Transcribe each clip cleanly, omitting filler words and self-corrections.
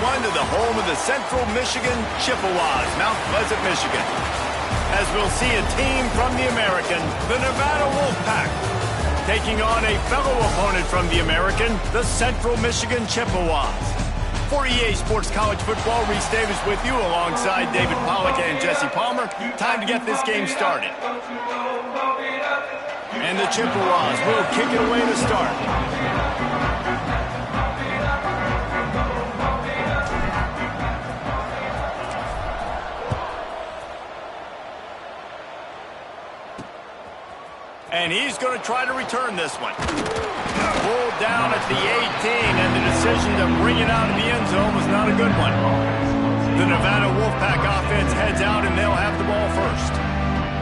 one to the home of the Central Michigan Chippewas, Mount Pleasant, Michigan. As we'll see a team from the American, the Nevada Wolfpack, taking on a fellow opponent from the American, the Central Michigan Chippewas. For EA Sports College Football, Reese Davis with you alongside David Pollack and Jesse Palmer. Time to get this game started. And the Chippewas will kick it away to start. And he's going to try to return this one. Pulled down at the 18, and the decision to bring it out of the end zone was not a good one. The Nevada Wolfpack offense heads out, and they'll have the ball first.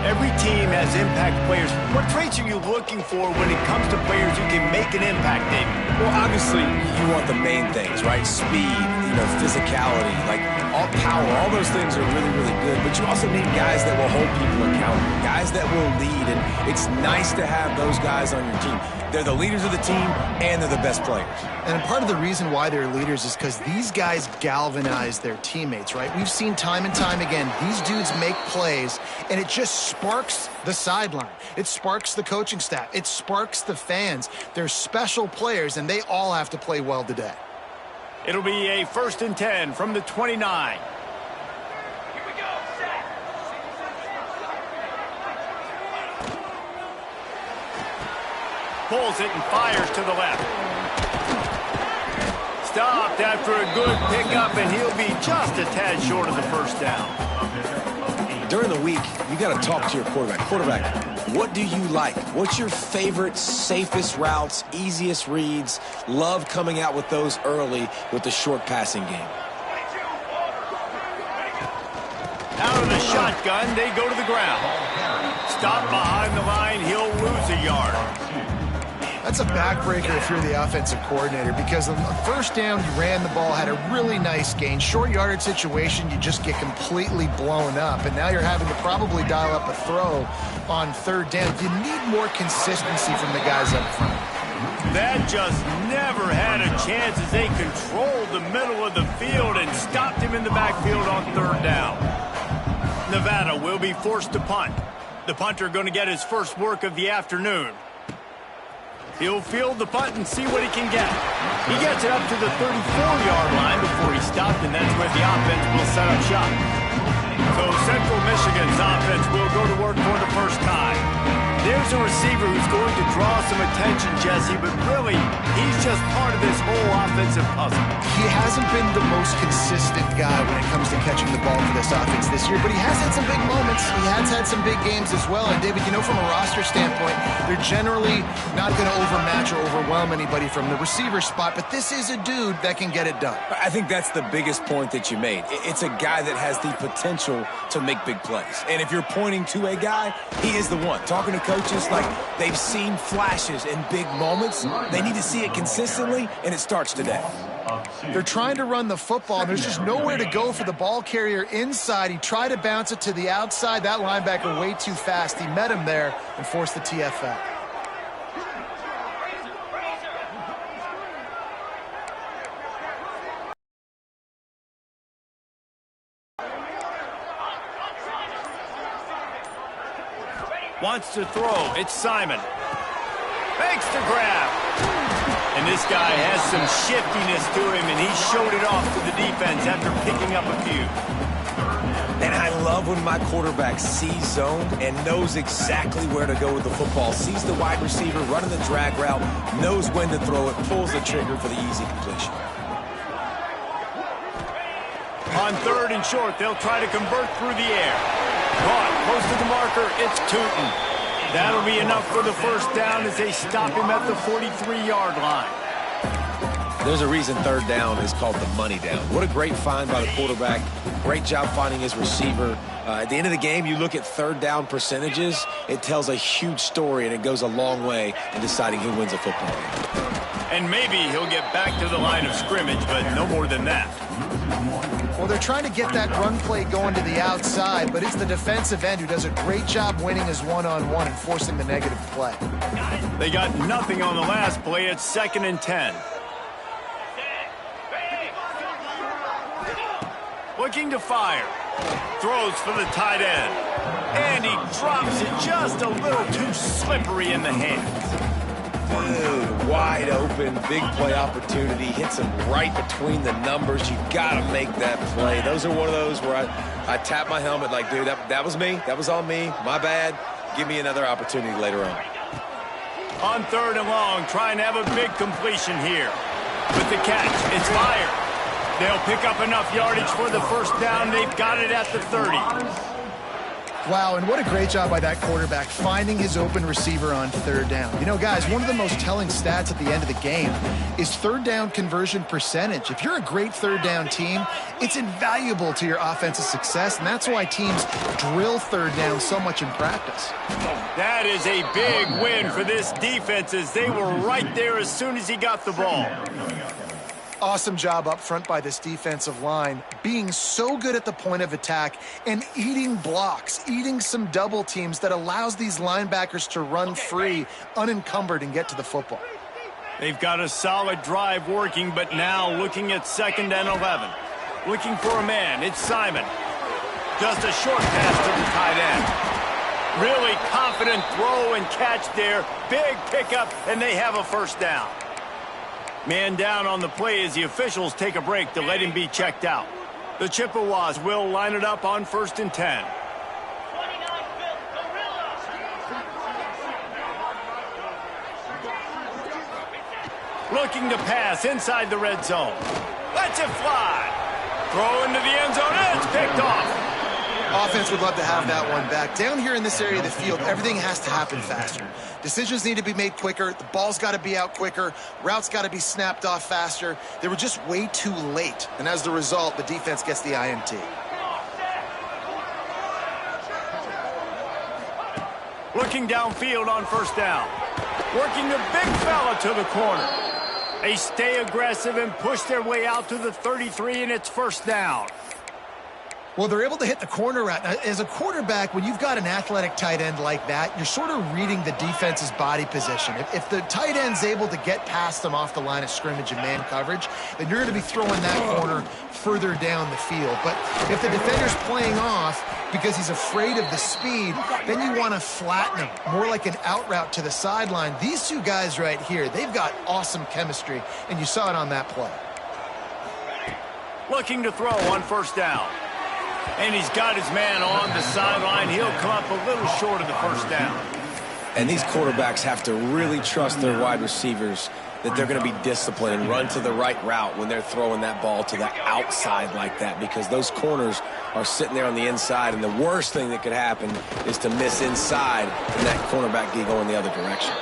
Every team has impact players. What traits are you looking for when it comes to players who can make an impact, David? Well, obviously, you want the main things, right? Speed, physicality, like all power. All those things are really, really good. But you also need guys that will hold people accountable, guys that will lead. And it's nice to have those guys on your team. They're the leaders of the team, and they're the best players. And part of the reason why they're leaders is because these guys galvanize their teammates, right? We've seen time and time again, these dudes make plays, and it just sparks the sideline. It sparks the coaching staff. It sparks the fans. They're special players, and they all have to play well today. It'll be a 1st and 10 from the 29. Pulls it and fires to the left. Stopped after a good pickup, and he'll be just a tad short of the first down. During the week, you got to talk to your quarterback. Quarterback, what do you like? What's your favorite, safest routes, easiest reads? Love coming out with those early with the short passing game. Out of the shotgun, they go to the ground. Stop behind the line, he'll lose a yard. That's a backbreaker if you're the offensive coordinator, because on the first down, you ran the ball, had a really nice gain. Short yardage situation, you just get completely blown up, and now you're having to probably dial up a throw on 3rd down. You need more consistency from the guys up front. That just never had a chance as they controlled the middle of the field and stopped him in the backfield on 3rd down. Nevada will be forced to punt. The punter going to get his first work of the afternoon. He'll field the punt and see what he can get. He gets it up to the 34-yard line before he stopped, and that's where the offense will set up shop. So Central Michigan's offense will go to work for the first time. There's a receiver who's going to draw some attention, Jesse, but really, he's just part of this whole offensive puzzle. He hasn't been the most consistent guy when it comes to catching the ball for this offense this year, but he has had some big moments. He has had some big games as well. And, David, from a roster standpoint, they're generally not going to overmatch or overwhelm anybody from the receiver spot, but this is a dude that can get it done. I think that's the biggest point that you made. It's a guy that has the potential to make big plays. And if you're pointing to a guy, he is the one. Talking to coaches, like, they've seen flashes in big moments. They need to see it consistently, and it starts today. They're trying to run the football, and there's just nowhere to go for the ball carrier inside. He tried to bounce it to the outside. That linebacker way too fast. He met him there and forced the TFL. Wants to throw. It's Simon. Makes the grab. And this guy has some shiftiness to him, and he showed it off to the defense after picking up a few. And I love when my quarterback sees zone and knows exactly where to go with the football. Sees the wide receiver running the drag route, knows when to throw it, pulls the trigger for the easy completion. On 3rd and short, they'll try to convert through the air. Caught, close to the marker, it's Tootin. That'll be enough for the first down as they stop him at the 43-yard line. There's a reason 3rd down is called the money down. What a great find by the quarterback. Great job finding his receiver. At the end of the game, you look at 3rd down percentages. It tells a huge story, and it goes a long way in deciding who wins a football game. And maybe he'll get back to the line of scrimmage, but no more than that. Well, they're trying to get that run play going to the outside, but it's the defensive end who does a great job winning his one-on-one and forcing the negative play. They got nothing on the last play. It's 2nd and 10. Looking to fire. Throws for the tight end. And he drops it just a little too slippery in the hands. Dude, wide open, big play opportunity. Hits him right between the numbers. You got to make that play. Those are one of those where I tap my helmet like, dude, that was me. That was on me. My bad. Give me another opportunity later on. On 3rd and long, trying to have a big completion here. With the catch, it's fired. They'll pick up enough yardage for the first down. They've got it at the 30. Wow, and what a great job by that quarterback finding his open receiver on 3rd down. You know, guys, one of the most telling stats at the end of the game is 3rd down conversion percentage. If you're a great 3rd down team, it's invaluable to your offensive success, and that's why teams drill 3rd down so much in practice. That is a big win for this defense as they were right there as soon as he got the ball. Awesome job up front by this defensive line, being so good at the point of attack and eating blocks, eating some double teams that allows these linebackers to run free, unencumbered, and get to the football. They've got a solid drive working, but now looking at 2nd and 11. Looking for a man, it's Simon. Just a short pass to the tight end. Really confident throw and catch there. Big pickup, and they have a first down. Man down on the play as the officials take a break to let him be checked out. The Chippewas will line it up on 1st and 10. Looking to pass inside the red zone. Lets it fly. Throw into the end zone, and it's picked off. Offense would love to have that one back. Down here in this area of the field, everything has to happen faster. Decisions need to be made quicker. The ball's got to be out quicker. Routes got to be snapped off faster. They were just way too late. And as the result, the defense gets the INT. Looking downfield on 1st down. Working the big fella to the corner. They stay aggressive and push their way out to the 33, and it's 1st down. Well, they're able to hit the corner route. Now, as a quarterback, when you've got an athletic tight end like that, you're sort of reading the defense's body position. If the tight end's able to get past them off the line of scrimmage and man coverage, then you're going to be throwing that corner further down the field. But if the defender's playing off because he's afraid of the speed, then you want to flatten him, more like an out route to the sideline. These two guys right here, they've got awesome chemistry, and you saw it on that play. Looking to throw on 1st down. And he's got his man on the sideline. He'll come up a little short of the 1st down. And these quarterbacks have to really trust their wide receivers that they're going to be disciplined and run to the right route when they're throwing that ball to the outside like that, because those corners are sitting there on the inside, and the worst thing that could happen is to miss inside and that cornerback get going the other direction.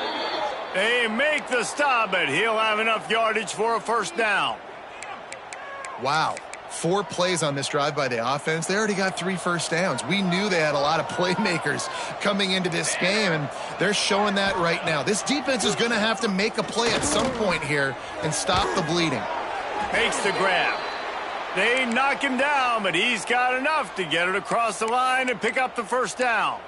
They make the stop, but he'll have enough yardage for a 1st down. Wow. 4 plays on this drive by the offense. They already got 3 first downs. We knew they had a lot of playmakers coming into this game, and they're showing that right now. This defense is going to have to make a play at some point here and stop the bleeding. Makes the grab. They knock him down, but he's got enough to get it across the line and pick up the 1st down.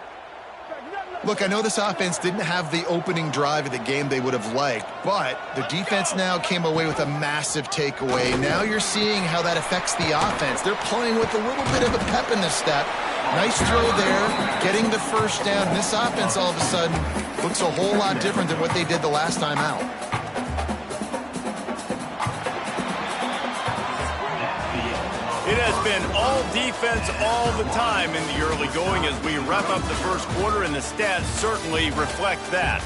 Look, I know this offense didn't have the opening drive of the game they would have liked, but the defense now came away with a massive takeaway. Now you're seeing how that affects the offense. They're playing with a little bit of a pep in the step. Nice throw there, getting the 1st down. This offense all of a sudden looks a whole lot different than what they did the last time out. It has been all defense all the time in the early going as we wrap up the 1st quarter, and the stats certainly reflect that.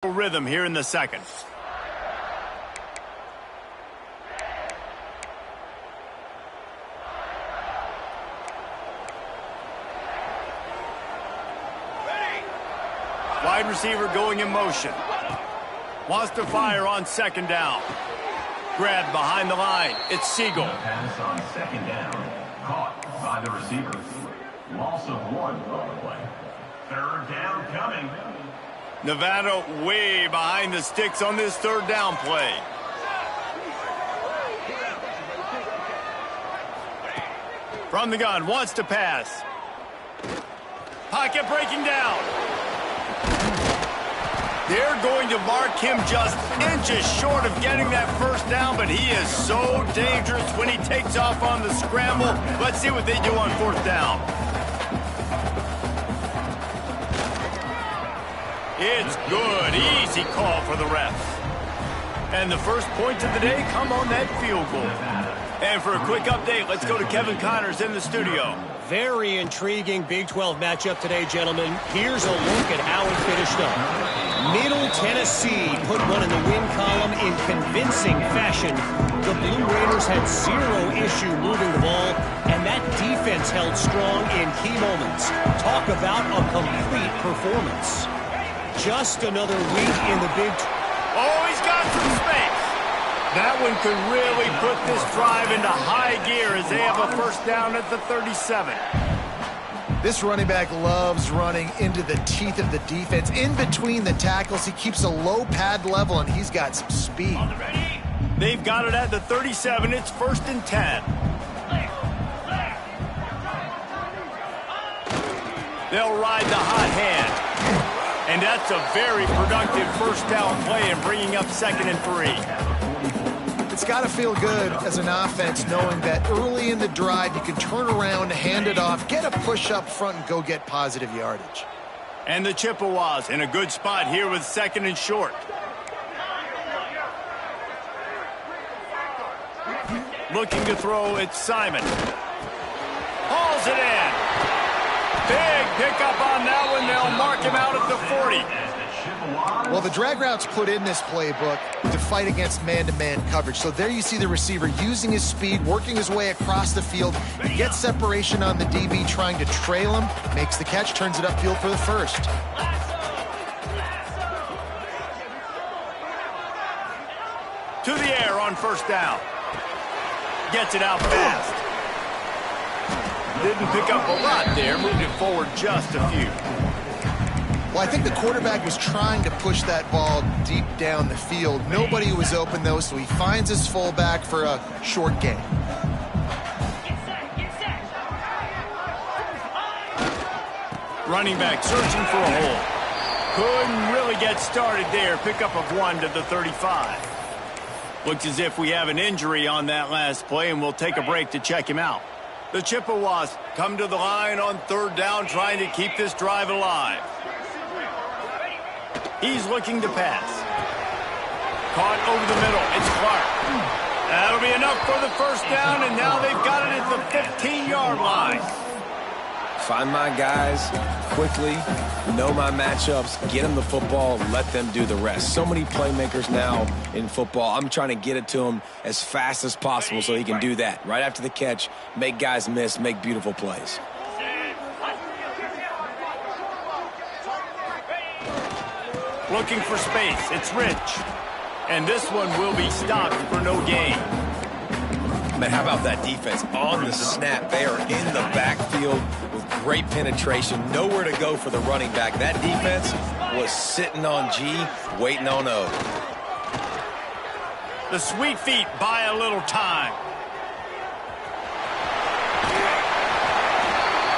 Rhythm here in the 2nd. Wide receiver going in motion. Wants to fire on 2nd down. Grabbed behind the line. It's Siegel. Pass on 2nd down. Caught by the receiver. Loss of 1 on the play. 3rd down coming. Nevada way behind the sticks on this 3rd down play. From the gun, wants to pass. Pocket breaking down. They're going to mark him just inches short of getting that first down, but he is so dangerous when he takes off on the scramble. Let's see what they do on fourth down. It's good. Easy call for the refs. And the first points of the day come on that field goal. And for a quick update, let's go to Kevin Connors in the studio. Very intriguing Big 12 matchup today, gentlemen. Here's a look at how it finished up. Middle Tennessee put one in the win column in convincing fashion. The Blue Raiders had zero issue moving the ball, and that defense held strong in key moments. Talk about a complete performance. Just another week in the Big 12. Oh, he's got some space. That one could really put this drive into high gear as they have a first down at the 37. This running back loves running into the teeth of the defense. In between the tackles, he keeps a low pad level, and he's got some speed. They've got it at the 37. It's 1st and 10. They'll ride the hot hand. And that's a very productive first down play in bringing up 2nd and 3. It's got to feel good as an offense knowing that early in the drive you can turn around, hand it off, get a push up front, and go get positive yardage. And the Chippewas in a good spot here with 2nd and short. Looking to throw, it's Simon. Hauls it in. Big pickup on that one. They'll mark him out at the 40. Well, the drag routes put in this playbook to fight against man-to-man coverage. So there you see the receiver using his speed, working his way across the field. He gets separation on the DB, trying to trail him, makes the catch, turns it upfield for the first. To the air on first down. Gets it out fast. Didn't pick up a lot there, moved it forward just a few. Well, I think the quarterback was trying to push that ball deep down the field. Nobody was open, though, so he finds his fullback for a short gain. Running back searching for a hole. Couldn't really get started there. Pickup of 1 to the 35. Looks as if we have an injury on that last play, and we'll take a break to check him out. The Chippewas come to the line on 3rd down, trying to keep this drive alive. He's looking to pass. Caught over the middle. It's Clark. That'll be enough for the first down, and now they've got it at the 15-yard line. Find my guys quickly, know my matchups, get them the football, let them do the rest. So many playmakers now in football. I'm trying to get it to him as fast as possible so he can do that. Right after the catch, make guys miss, make beautiful plays. Looking for space. It's Rich. And this one will be stopped for no gain. Man, how about that defense? On the snap, they are in the backfield with great penetration. Nowhere to go for the running back. That defense was sitting on G, waiting on O. The Sweet Feet buy a little time.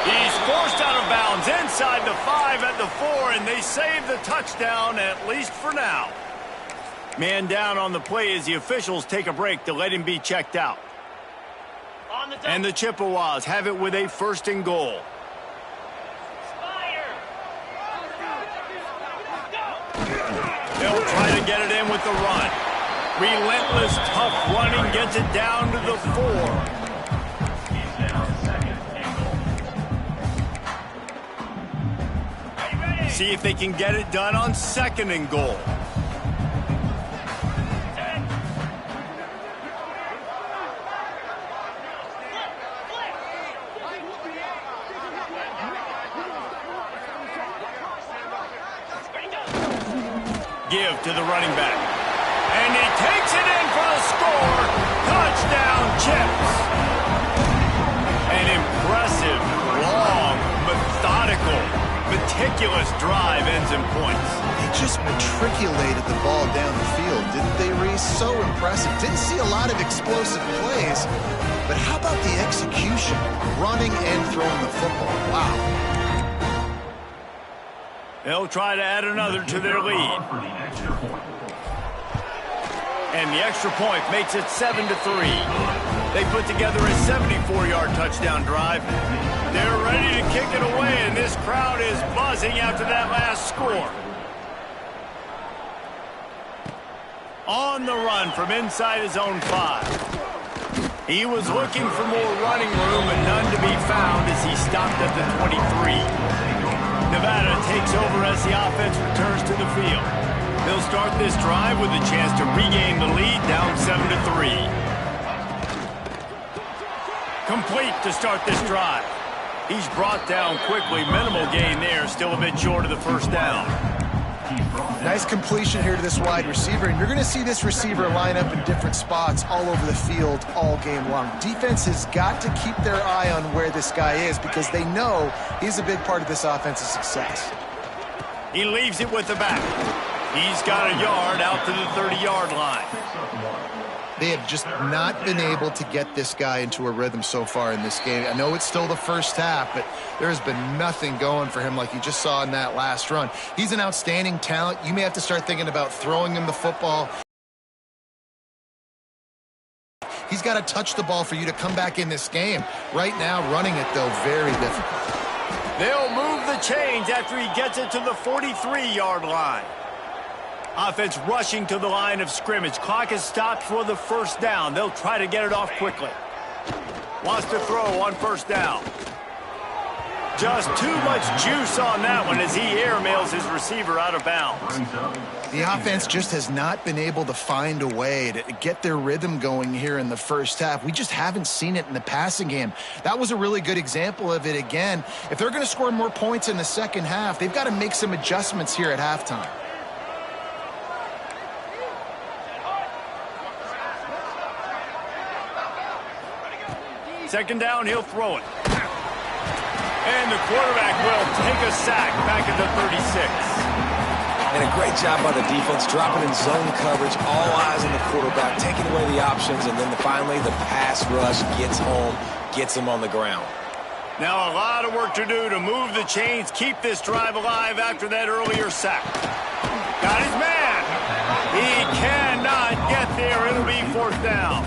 He's forced out of bounds inside the 5 at the 4, and they save the touchdown, at least for now. Man down on the play as the officials take a break to let him be checked out. And the Chippewas have it with a 1st and goal. They'll try to get it in with the run. Relentless, tough running gets it down to the 4. See if they can get it done on 2nd and goal. Give to the running back. And he takes it in for the score. Touchdown, Chips. An impressive, long, methodical, meticulous drive ends in points. They just matriculated the ball down the field, didn't they, Reese? So impressive. Didn't see a lot of explosive plays, but how about the execution? Running and throwing the football. Wow. They'll try to add another to their lead. And the extra point makes it 7-3. They put together a 74-yard touchdown drive. They're ready to kick it away, and this crowd is buzzing after that last score. On the run from inside his own 5. He was looking for more running room, but none to be found as he stopped at the 23. Nevada takes over as the offense returns to the field. They'll start this drive with a chance to regain the lead, down 7-3. Complete to start this drive. He's brought down quickly. Minimal gain there, still a bit short of the first down. Nice completion here to this wide receiver, and you're going to see this receiver line up in different spots all over the field all game long. Defense has got to keep their eye on where this guy is because they know he's a big part of this offense's success. He leaves it with the back. He's got a yard out to the 30-yard line. They have just not been able to get this guy into a rhythm so far in this game. I know it's still the first half, but there has been nothing going for him like you just saw in that last run. He's an outstanding talent. You may have to start thinking about throwing him the football. He's got to touch the ball for you to come back in this game. Right now, running it, though, very difficult. They'll move the chains after he gets it to the 43-yard line. Offense rushing to the line of scrimmage. Clock is stopped for the first down. They'll try to get it off quickly. Wants to throw on first down. Just too much juice on that one as he airmails his receiver out of bounds. The offense just has not been able to find a way to get their rhythm going here in the first half. We just haven't seen it in the passing game. That was a really good example of it again. If they're going to score more points in the second half, they've got to make some adjustments here at halftime. Second down, he'll throw it. And the quarterback will take a sack back at the 36. And a great job by the defense, dropping in zone coverage, all eyes on the quarterback, taking away the options, and then finally the pass rush gets home, gets him on the ground. Now a lot of work to do to move the chains, keep this drive alive after that earlier sack. Got his man. He cannot get there. It'll be fourth down.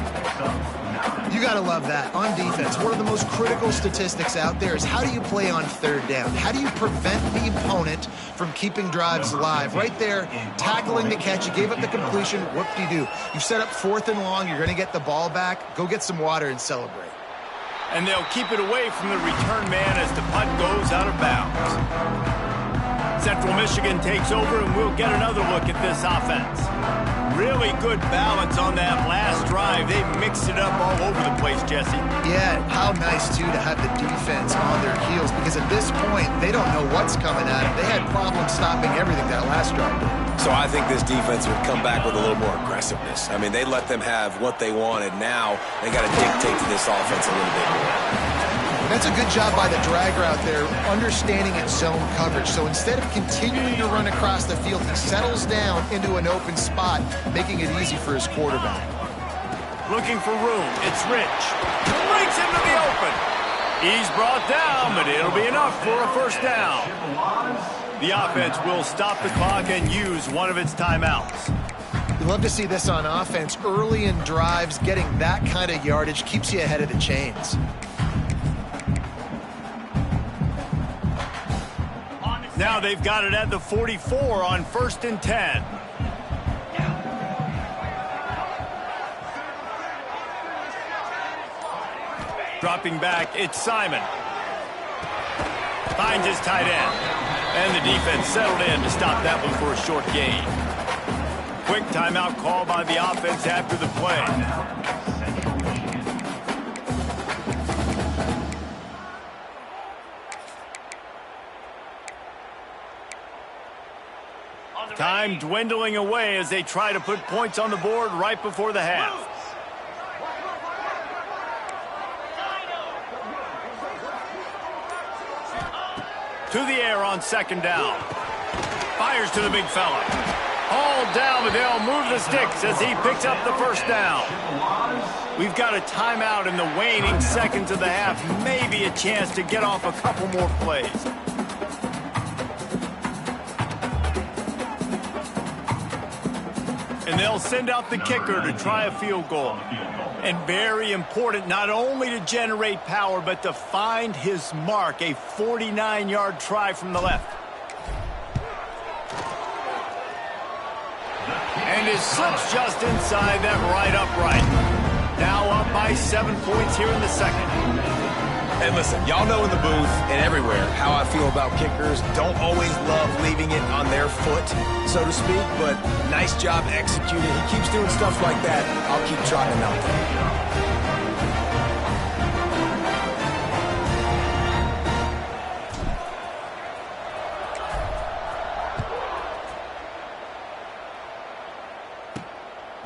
You got to love that. On defense, one of the most critical statistics out there is how do you play on third down? How do you prevent the opponent from keeping drives alive? Right there, tackling the catch. You gave up the completion. Whoop-de-doo. You set up fourth and long. You're going to get the ball back. Go get some water and celebrate. And they'll keep it away from the return man as the punt goes out of bounds. Central Michigan takes over, and we'll get another look at this offense. Really good balance on that last drive. They mixed it up all over the place, Jesse. Yeah, how nice, too, to have the defense on their heels, because at this point, they don't know what's coming at them. They had problems stopping everything that last drive did. So I think this defense would come back with a little more aggressiveness. I mean, they let them have what they wanted. Now they got to dictate to this offense a little bit more. That's a good job by the drag route there, understanding its zone coverage. So instead of continuing to run across the field, he settles down into an open spot, making it easy for his quarterback. Looking for room. It's Rich. Breaks into the open. He's brought down, but it'll be enough for a first down. The offense will stop the clock and use one of its timeouts. You love to see this on offense. Early in drives, getting that kind of yardage keeps you ahead of the chains. Now they've got it at the 44 on 1st and 10. Dropping back, it's Simon. Finds his tight end. And the defense settled in to stop that one for a short gain. Quick timeout call by the offense after the play. Time dwindling away as they try to put points on the board right before the half. To the air on second down. Fires fires to the big fella. All down, but they'll move the sticks as he picks up the first down. We've got a timeout in the waning seconds of the half. Maybe a chance to get off a couple more plays. And they'll send out the kicker to try a field goal. And very important, not only to generate power, but to find his mark, a 49-yard try from the left. And his slip's just inside that right upright. Now up by 7 points here in the second. And listen, y'all know in the booth and everywhere how I feel about kickers. Don't always love leaving it on their foot, so to speak, but nice job executing. He keeps doing stuff like that. I'll keep trotting him out there.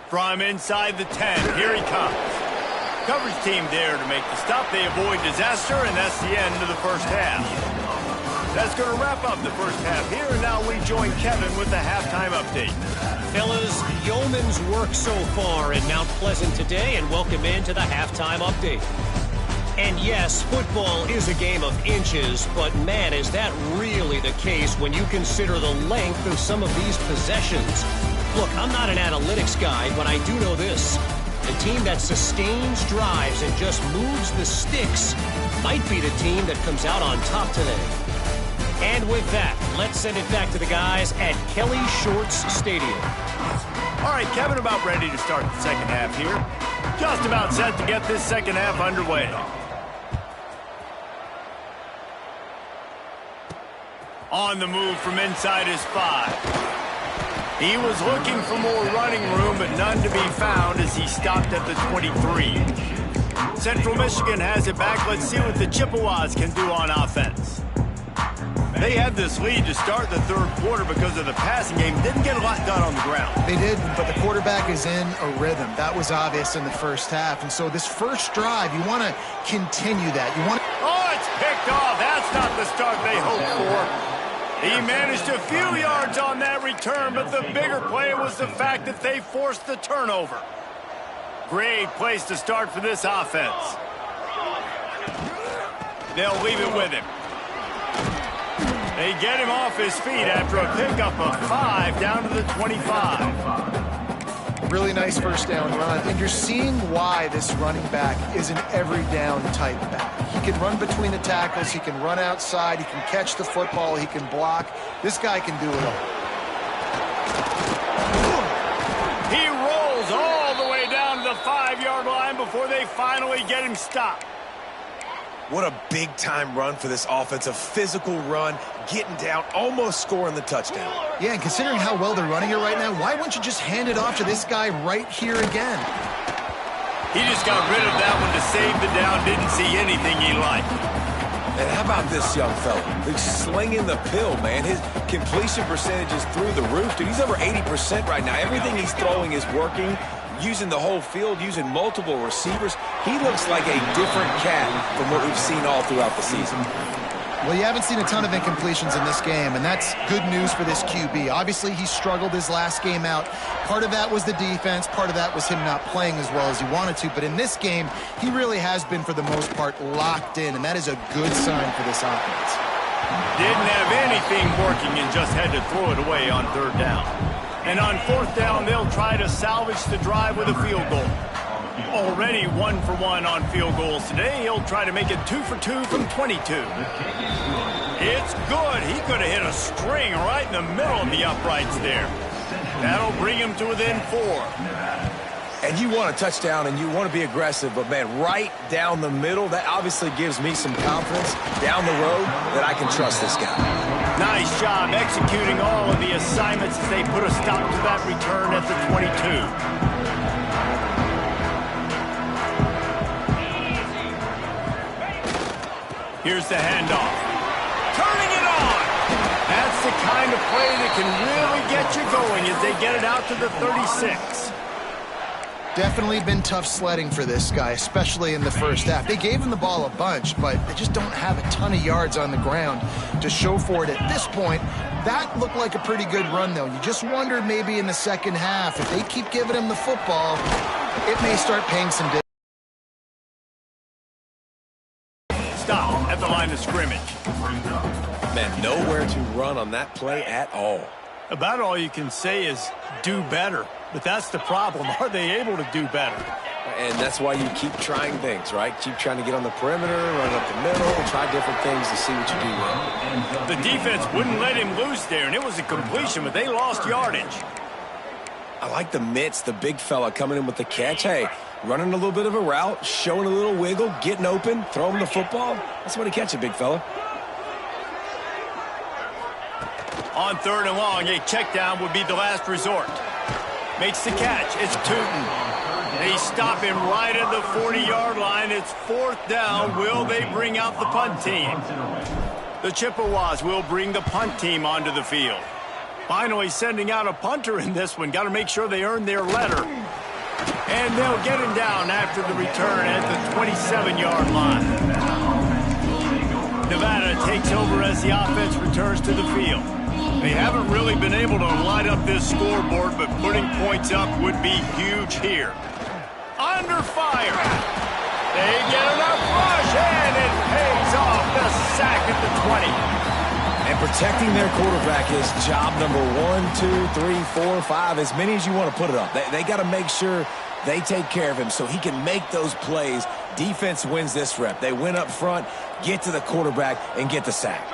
From inside the 10, here he comes. Coverage team there to make the stop. They avoid disaster, and that's the end of the first half. That's going to wrap up the first half here, and now we join Kevin with the halftime update. Fellas, yeoman's work so far in Mount Pleasant today, and welcome into the halftime update. And yes, football is a game of inches, but man, is that really the case when you consider the length of some of these possessions. Look, I'm not an analytics guy, but I do know this. The team that sustains drives and just moves the sticks might be the team that comes out on top today. And with that, let's send it back to the guys at Kelly Shorts Stadium. All right, Kevin, about ready to start the second half here. Just about set to get this second half underway. On the move from inside his 5. He was looking for more running room, but none to be found as he stopped at the 23. Central Michigan has it back. Let's see what the Chippewas can do on offense. They had this lead to start the third quarter because of the passing game. Didn't get a lot done on the ground. They did, but the quarterback is in a rhythm. That was obvious in the first half. And so this first drive, you want to continue that. Oh, it's picked off. That's not the start they hoped for. He managed a few yards on that return, but the bigger play was the fact that they forced the turnover. Great place to start for this offense. They'll leave it with him. They get him off his feet after a pickup of 5 down to the 25. Really nice first down run, and you're seeing why this running back is an every down type back. He can run between the tackles, he can run outside, he can catch the football, he can block. This guy can do it all. He rolls all the way down to the 5-yard line before they finally get him stopped. What a big-time run for this offense. A physical run, getting down, almost scoring the touchdown. Yeah, and considering how well they're running it right now, why wouldn't you just hand it off to this guy right here again? He just got rid of that one to save the down. Didn't see anything he liked. And how about this young fella? He's slinging the pill, man. His completion percentage is through the roof. Dude, he's over 80% right now. Everything he's throwing is working. Using the whole field, using multiple receivers. He looks like a different cat from what we've seen all throughout the season. Well, you haven't seen a ton of incompletions in this game, and that's good news for this QB. Obviously, he struggled his last game out. Part of that was the defense. Part of that was him not playing as well as he wanted to. But in this game, he really has been, for the most part, locked in, and that is a good sign for this offense. Didn't have anything working and just had to throw it away on third down. And on fourth down, they'll try to salvage the drive with a field goal. Already 1 for 1 on field goals today. He'll try to make it 2 for 2 from 22. It's good. He could have hit a string right in the middle of the uprights there. That'll bring him to within 4. And you want a touchdown and you want to be aggressive, but man, right down the middle, that obviously gives me some confidence down the road that I can trust this guy. Nice job executing all of the assignments as they put a stop to that return at the 22. Here's the handoff. Turning it on! That's the kind of play that can really get you going as they get it out to the 36. Definitely been tough sledding for this guy, especially in the first half. They gave him the ball a bunch, but they just don't have a ton of yards on the ground to show for it at this point. That looked like a pretty good run, though. You just wonder maybe in the second half, if they keep giving him the football, it may start paying some dividends. Stop at the line of scrimmage. Man, nowhere to run on that play at all. About all you can say is do better. But that's the problem. Are they able to do better? And that's why you keep trying things, right? Keep trying to get on the perimeter, run up the middle, try different things to see what you do well. The defense wouldn't let him loose there, and it was a completion, but they lost yardage. I like the mitts, the big fella coming in with the catch. Hey, running a little bit of a route, showing a little wiggle, getting open, throwing the football. That's what he catch it, big fella. On 3rd and long, a check down would be the last resort. Makes the catch. It's Tootin. They stop him right at the 40-yard line. It's 4th down. Will they bring out the punt team? The Chippewas will bring the punt team onto the field. Finally sending out a punter in this one. Got to make sure they earn their letter. And they'll get him down after the return at the 27-yard line. Nevada takes over as the offense returns to the field. They haven't really been able to light up this scoreboard, but putting points up would be huge here. Under fire. They get enough rush, and it pays off. The sack at the 20. And protecting their quarterback is job number 1, 2, 3, 4, 5, as many as you want to put it up. They got to make sure they take care of him so he can make those plays. Defense wins this rep. They win up front, get to the quarterback, and get the sack.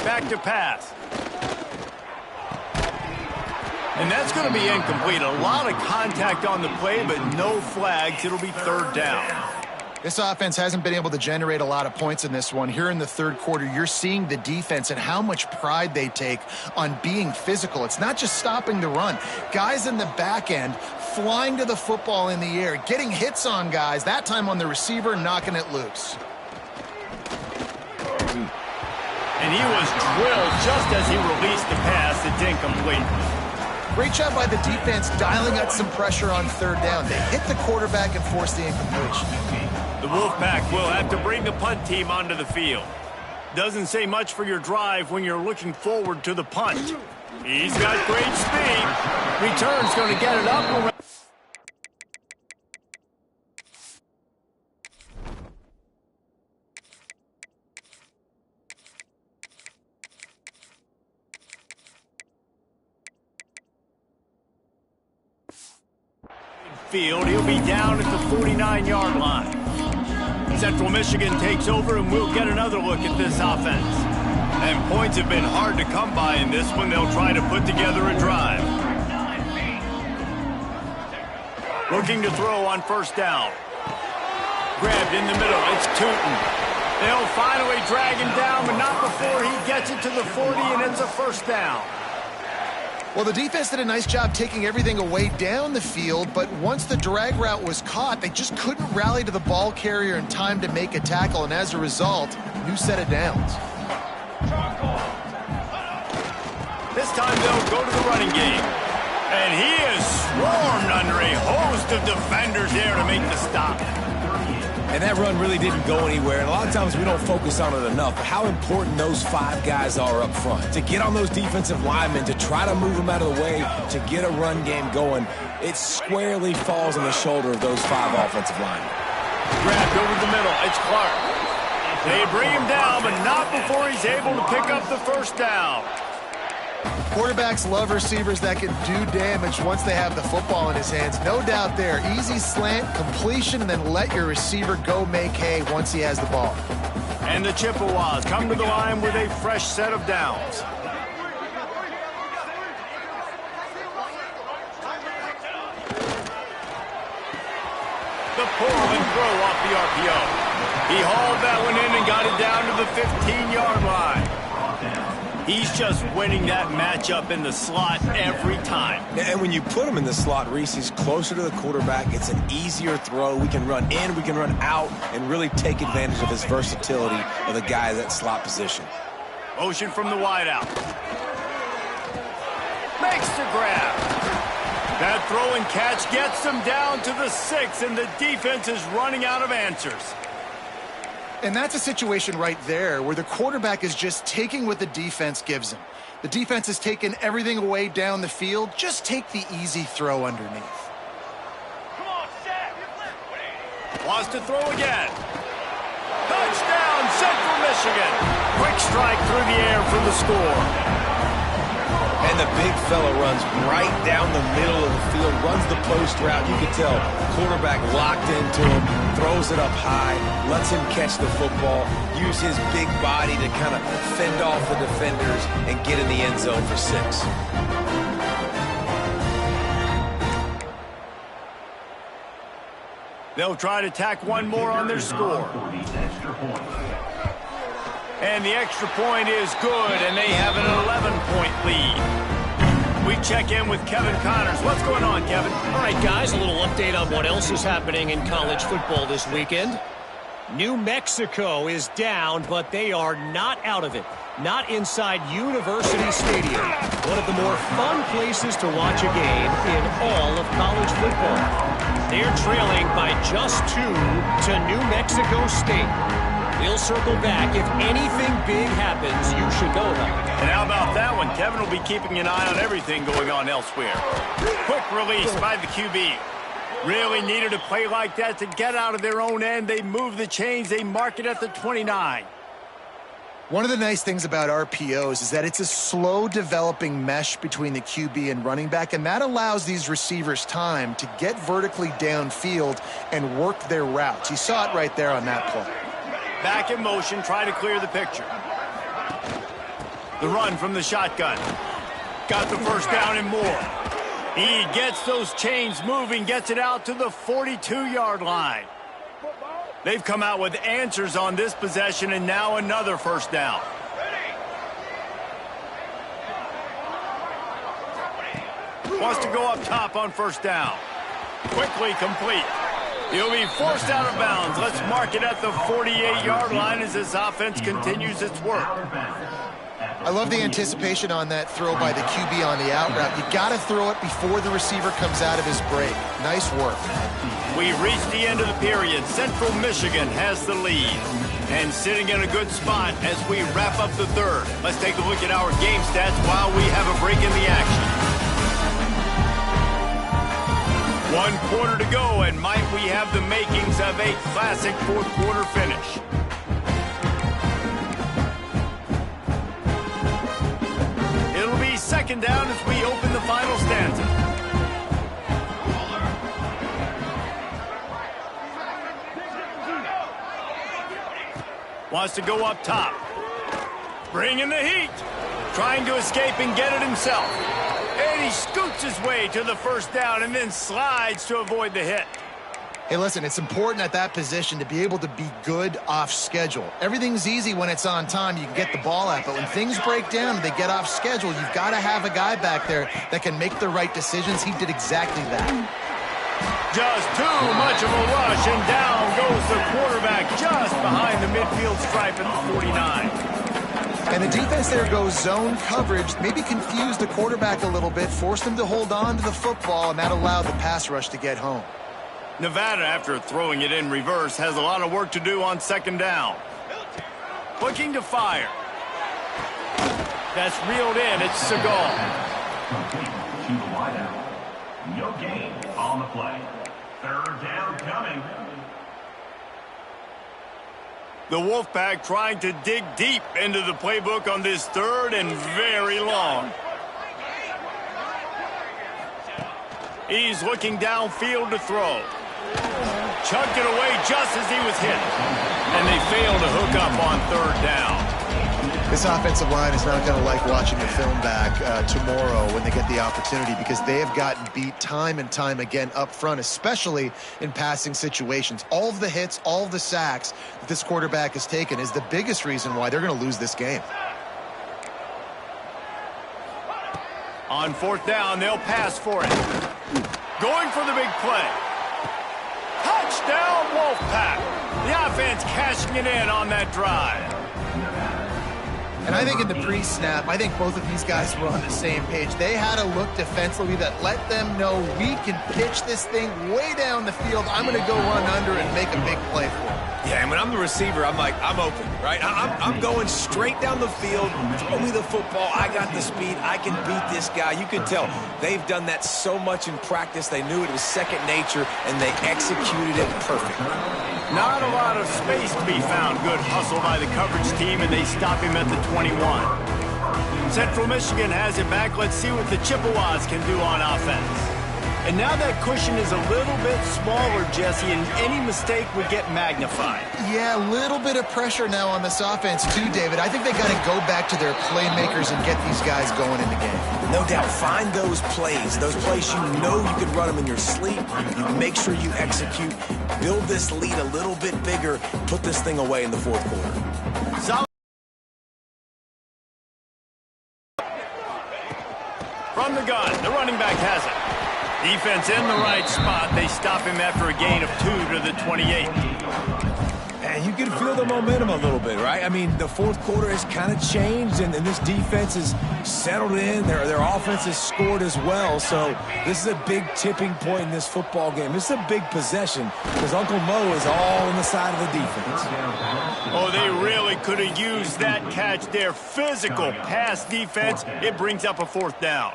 Back to pass. And that's going to be incomplete. A lot of contact on the play, but no flags. It'll be 3rd down. This offense hasn't been able to generate a lot of points in this one. Here in the 3rd quarter, you're seeing the defense and how much pride they take on being physical. It's not just stopping the run. Guys in the back end flying to the football in the air, getting hits on guys, that time on the receiver, knocking it loose. And he was drilled just as he released the pass. It's incomplete. Great job by the defense dialing up some pressure on 3rd down. They hit the quarterback and forced the incompletion. The Wolfpack will have to bring the punt team onto the field. Doesn't say much for your drive when you're looking forward to the punt. He's got great speed. Return's going to get it up. Field, he'll be down at the 49-yard line. Central Michigan takes over, and we'll get another look at this offense. And points have been hard to come by in this one. They'll try to put together a drive. Looking to throw on 1st down. Grabbed in the middle. It's Tootin. They'll finally drag him down, but not before he gets it to the 40, and it's a 1st down. Well, the defense did a nice job taking everything away down the field, but once the drag route was caught, they just couldn't rally to the ball carrier in time to make a tackle, and as a result, new set of downs. This time they'll go to the running game. And he is swarmed under a host of defenders there to make the stop. And that run really didn't go anywhere, and a lot of times we don't focus on it enough, but how important those 5 guys are up front. To get on those defensive linemen, to try to move them out of the way, to get a run game going, it squarely falls on the shoulder of those 5 offensive linemen. Grabbed over the middle. It's Clark. They bring him down, but not before he's able to pick up the 1st down. Quarterbacks love receivers that can do damage once they have the football in his hands. No doubt there. Easy slant, completion, and then let your receiver go make hay once he has the ball. And the Chippewas come to the line with a fresh set of downs. The pull and throw off the RPO. He hauled that one in and got it down to the 15-yard line. He's just winning that matchup in the slot every time. And when you put him in the slot, Reese, he's closer to the quarterback. It's an easier throw. We can run in, we can run out, and really take advantage of his versatility of the guy at that slot position. Motion from the wideout. Makes the grab. That throw and catch gets them down to the 6, and the defense is running out of answers. And that's a situation right there where the quarterback is just taking what the defense gives him. The defense has taken everything away down the field. Just take the easy throw underneath. Come on, Shaq. Wants to throw again. Touchdown, Central Michigan. Quick strike through the air for the score. And the big fella runs right down the middle of the field, runs the post route. You can tell quarterback locked into him, throws it up high, lets him catch the football, use his big body to kind of fend off the defenders and get in the end zone for 6. They'll try to tack one more on their score. And the extra point is good, and they have an 11-point lead. We check in with Kevin Connors. What's going on, Kevin? All right, guys, a little update on what else is happening in college football this weekend. New Mexico is down, but they are not out of it. Not inside University Stadium, one of the more fun places to watch a game in all of college football. They're trailing by just 2 to New Mexico State. We'll circle back. If anything big happens, you should know about it. And how about that one? Kevin will be keeping an eye on everything going on elsewhere. Quick release by the QB. Really needed a play like that to get out of their own end. They move the chains. They mark it at the 29. One of the nice things about RPOs is that it's a slow developing mesh between the QB and running back, and that allows these receivers time to get vertically downfield and work their routes. You saw it right there on that play. Back in motion, try to clear the picture. The run from the shotgun. Got the first down and more. He gets those chains moving, gets it out to the 42-yard line. They've come out with answers on this possession, and now another first down. Wants to go up top on first down. Quickly complete. He'll be forced out of bounds. Let's mark it at the 48-yard line as this offense continues its work. I love the anticipation on that throw by the QB on the out route. You got to throw it before the receiver comes out of his break. Nice work. We've reached the end of the period. Central Michigan has the lead and sitting in a good spot as we wrap up the third. Let's take a look at our game stats while we have a break in the action. 1 quarter to go, and might we have the makings of a classic fourth quarter finish. It'll be second down as we open the final stanza. Wants to go up top. Bringing the heat. Trying to escape and get it himself. And he scoots his way to the first down and then slides to avoid the hit. Hey, listen, it's important at that position to be able to be good off schedule. Everything's easy when it's on time. You can get the ball out. But when things break down and they get off schedule, you've got to have a guy back there that can make the right decisions. He did exactly that. Just too much of a rush, and down goes the quarterback just behind the midfield stripe at the 49. And the defense there goes zone coverage, maybe confused the quarterback a little bit, forced him to hold on to the football, and that allowed the pass rush to get home. Nevada, after throwing it in reverse, has a lot of work to do on second down. Looking to fire. That's reeled in. It's Seagal. Complete to the wideout. No gain on the play. Third down coming. The Wolfpack trying to dig deep into the playbook on this third and very long. He's looking downfield to throw. Chucked it away just as he was hit. And they fail to hook up on third down. This offensive line is not going to like watching the film back tomorrow when they get the opportunity, because they have gotten beat time and time again up front, especially in passing situations. All of the hits, all of the sacks that this quarterback has taken is the biggest reason why they're going to lose this game. On fourth down, they'll pass for it. Going for the big play. Touchdown, Wolfpack. The offense cashing it in on that drive. And I think in the pre-snap, I think both of these guys were on the same page. They had a look defensively that let them know we can pitch this thing way down the field. I'm going to go run under and make a big play for it. Yeah, and when I'm the receiver, I'm like, I'm open, right? I'm going straight down the field. Throw me the football. I got the speed. I can beat this guy. You can tell they've done that so much in practice. They knew it was second nature, and they executed it perfectly. Not a lot of space to be found. Good hustle by the coverage team, and they stop him at the 21. Central Michigan has it back. Let's see what the Chippewas can do on offense. And now that cushion is a little bit smaller, Jesse, and any mistake would get magnified. Yeah, a little bit of pressure now on this offense too, David. I think they got to go back to their playmakers and get these guys going in the game. No doubt. Find those plays you know you could run them in your sleep. You make sure you execute. Build this lead a little bit bigger. Put this thing away in the fourth quarter. Solid. From the gun, the running back has it. Defense in the right spot. They stop him after a gain of 2 to the 28. And you can feel the momentum a little bit, right? I mean, the fourth quarter has kind of changed, and this defense is settled in. Their offense has scored as well. So this is a big tipping point in this football game. This is a big possession because Uncle Mo is all on the side of the defense. Oh, they really could have used that catch there. Physical pass defense. It brings up a fourth down.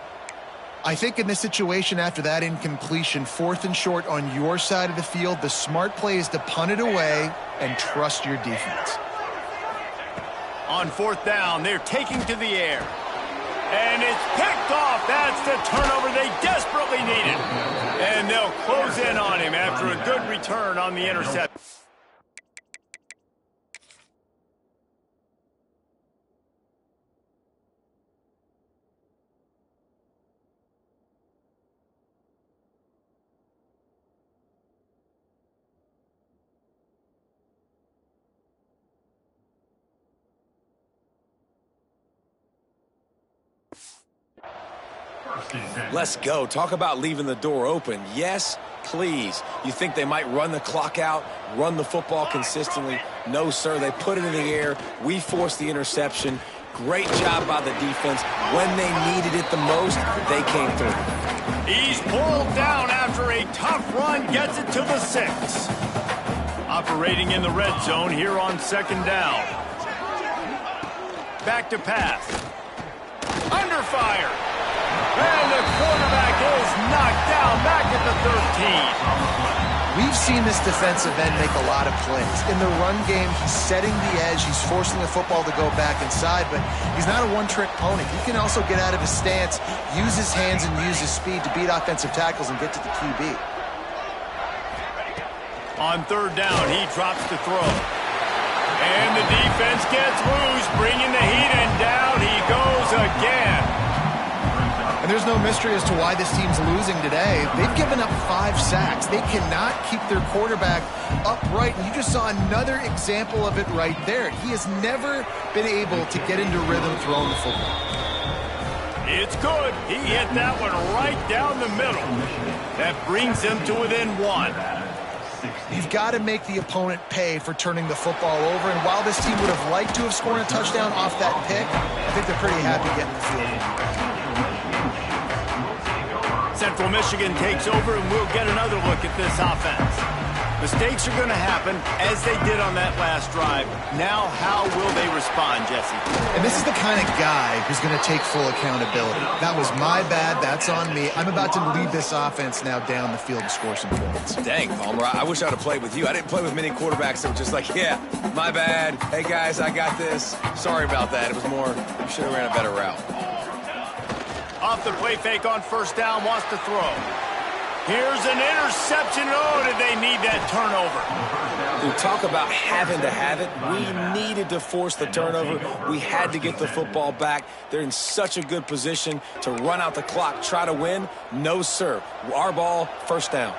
I think in this situation after that incompletion, 4th and short on your side of the field, the smart play is to punt it away and trust your defense. On 4th down, they're taking to the air. And it's picked off. That's the turnover they desperately needed. And they'll close in on him after a good return on the interception. Let's go. Talk about leaving the door open. Yes, please. You think they might run the clock out, run the football consistently? No, sir. They put it in the air. We forced the interception. Great job by the defense. When they needed it the most, they came through. He's pulled down after a tough run. Gets it to the 6. Operating in the red zone here on 2nd down. Back to pass. Under fire. And the quarterback is knocked down back at the 13. We've seen this defensive end make a lot of plays. In the run game, he's setting the edge. He's forcing the football to go back inside, but he's not a one-trick pony. He can also get out of his stance, use his hands, and use his speed to beat offensive tackles and get to the QB. On 3rd down, he drops to throw. And the defense gets loose, bringing the heat, and down he goes again. And there's no mystery as to why this team's losing today. They've given up 5 sacks. They cannot keep their quarterback upright. And you just saw another example of it right there. He has never been able to get into rhythm throwing the football. It's good. He hit that one right down the middle. That brings him to within 1. You've got to make the opponent pay for turning the football over. And while this team would have liked to have scored a touchdown off that pick, I think they're pretty happy getting the field. Central Michigan takes over, and we'll get another look at this offense. Mistakes are going to happen, as they did on that last drive. Now, how will they respond, Jesse? And this is the kind of guy who's going to take full accountability. That was my bad. That's on me. I'm about to lead this offense now down the field to score some points. Dang, Palmer, I wish I would have played with you. I didn't play with many quarterbacks that were just like, yeah, my bad. Hey, guys, I got this. Sorry about that. It was more, you should have ran a better route. Off the play fake on 1st down, wants to throw. Here's an interception. Oh, did they need that turnover? We talk about having to have it. We needed to force the turnover. We had to get the football back. They're in such a good position to run out the clock, try to win. No, sir. Our ball, 1st down.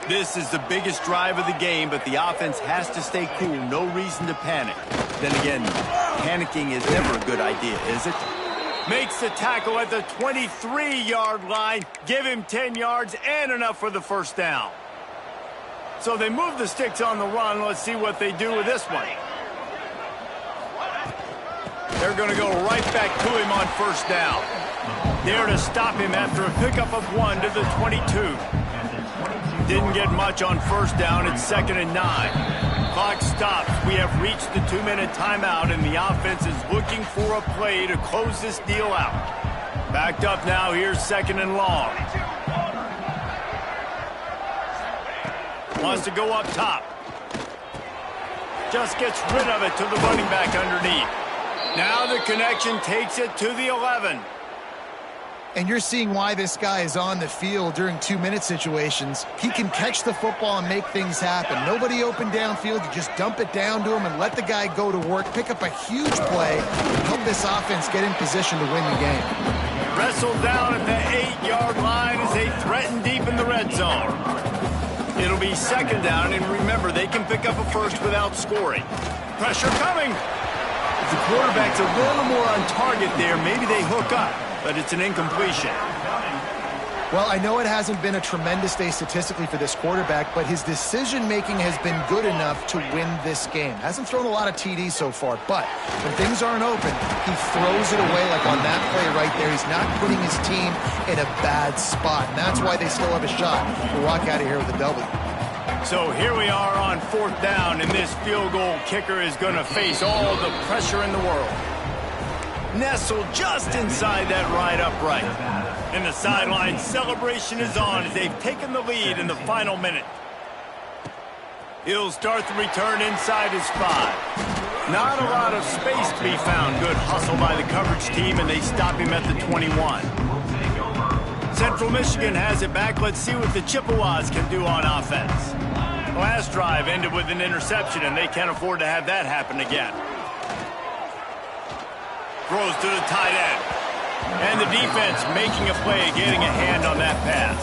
This is the biggest drive of the game, but the offense has to stay cool. No reason to panic. Then again, panicking is never a good idea, is it? Makes the tackle at the 23-yard line. Give him 10 yards and enough for the 1st down. So they move the sticks on the run. Let's see what they do with this one. They're going to go right back to him on first down. There to stop him after a pickup of 1 to the 22. Didn't get much on first down. It's 2nd and 9. Clock stops. We have reached the 2-minute timeout, and the offense is looking for a play to close this deal out. Backed up now. Here's 2nd and long. Wants to go up top. Just gets rid of it to the running back underneath. Now the connection takes it to the 11. And you're seeing why this guy is on the field during 2-minute situations. He can catch the football and make things happen. Nobody open downfield. You just dump it down to him and let the guy go to work, pick up a huge play, and help this offense get in position to win the game. Wrestled down at the 8-yard line as they threaten deep in the red zone. It'll be 2nd down, and remember, they can pick up a first without scoring. Pressure coming. If the quarterback's a little more on target there, maybe they hook up. But it's an incompletion. Well, I know it hasn't been a tremendous day statistically for this quarterback, but his decision-making has been good enough to win this game. Hasn't thrown a lot of TDs so far, but when things aren't open, he throws it away like on that play right there. He's not putting his team in a bad spot, and that's why they still have a shot to walk out of here with a W. So here we are on 4th down, and this field goal kicker is going to face all the pressure in the world. Nestled just inside that right upright. And the sideline celebration is on as they've taken the lead in the final minute. He'll start the return inside his 5. Not a lot of space to be found. Good hustle by the coverage team, and they stop him at the 21. Central Michigan has it back. Let's see what the Chippewas can do on offense. Last drive ended with an interception, and they can't afford to have that happen again. Throws to the tight end. And the defense making a play, getting a hand on that pass.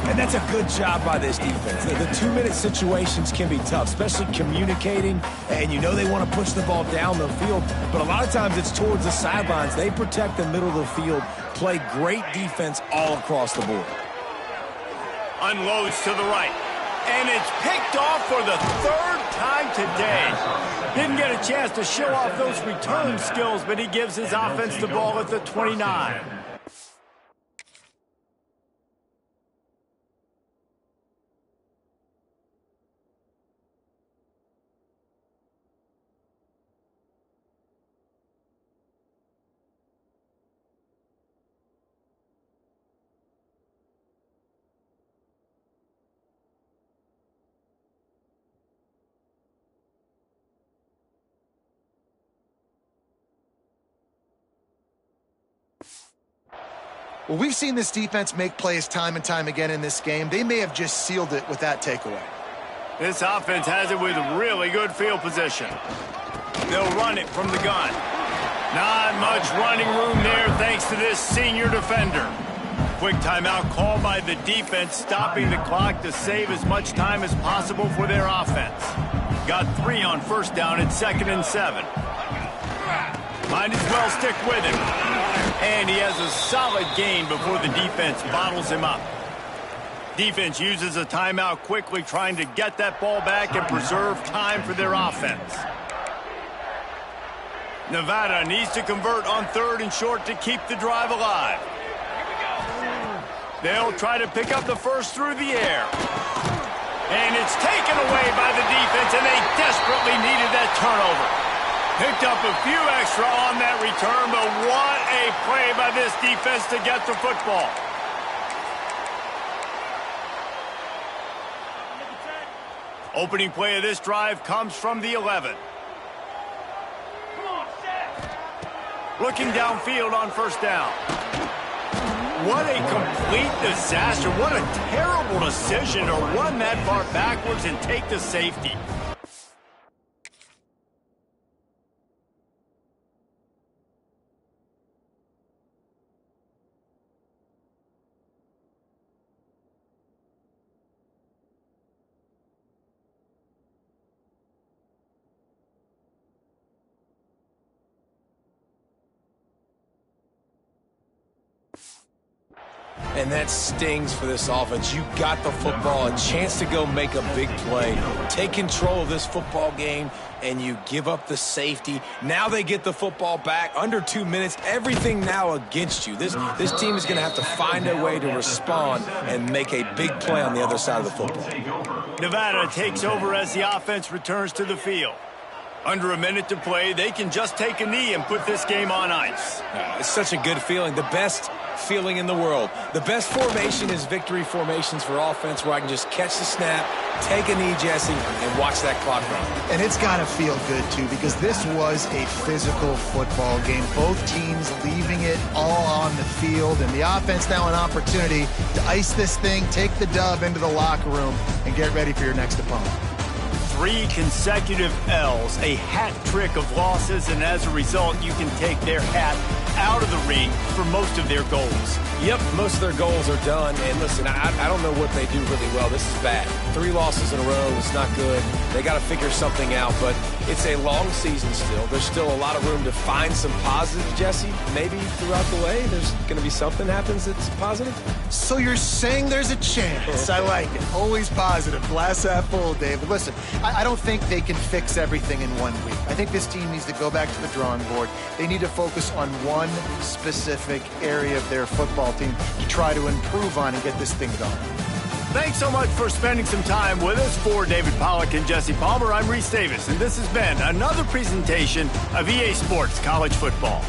And that's a good job by this defense. The 2-minute situations can be tough, especially communicating, and you know they want to push the ball down the field, but a lot of times it's towards the sidelines. They protect the middle of the field, play great defense all across the board. Unloads to the right. And it's picked off for the 3rd time today. Didn't get a chance to show off those return skills, but he gives his offense the ball at the 29. Well, we've seen this defense make plays time and time again in this game. They may have just sealed it with that takeaway. This offense has it with really good field position. They'll run it from the gun. Not much running room there thanks to this senior defender. Quick timeout call by the defense, stopping the clock to save as much time as possible for their offense. Got 3 on first down at 2nd and 7. Might as well stick with him. And he has a solid gain before the defense bottles him up. Defense uses a timeout quickly, trying to get that ball back and preserve time for their offense. Nevada needs to convert on 3rd and short to keep the drive alive. They'll try to pick up the first through the air. And it's taken away by the defense, and they desperately needed that turnover. Picked up a few extra on that return, but what a play by this defense to get the football. Opening play of this drive comes from the 11. Looking downfield on first down. What a complete disaster. What a terrible decision to run that far backwards and take the safety. And that stings for this offense. You got the football, a chance to go make a big play, take control of this football game, and you give up the safety. Now they get the football back under 2 minutes. Everything now against you. This team is going to have to find a way to respond and make a big play on the other side of the football. Nevada takes over as the offense returns to the field. Under a minute to play, they can just take a knee and put this game on ice. It's such a good feeling. The best feeling in the world. The best formation is victory formations for offense, where I can just catch the snap, take a knee, Jesse, and watch that clock run. And it's got to feel good, too, because this was a physical football game. Both teams leaving it all on the field, and the offense now an opportunity to ice this thing, take the dub into the locker room, and get ready for your next opponent. 3 consecutive L's, a hat trick of losses, and as a result, you can take their hat out of the ring for most of their goals. Yep, most of their goals are done. And listen, I don't know what they do really well. This is bad. 3 losses in a row is not good. They got to figure something out, but it's a long season still. There's still a lot of room to find some positives, Jesse. Maybe throughout the way, there's going to be something happens that's positive. So you're saying there's a chance. I like it. Always positive. Glass half full, David. Listen, I don't think they can fix everything in 1 week. I think this team needs to go back to the drawing board. They need to focus on one specific area of their football team to try to improve on and get this thing going. Thanks so much for spending some time with us. For David Pollack and Jesse Palmer, I'm Reese Davis, and this has been another presentation of EA Sports College Football.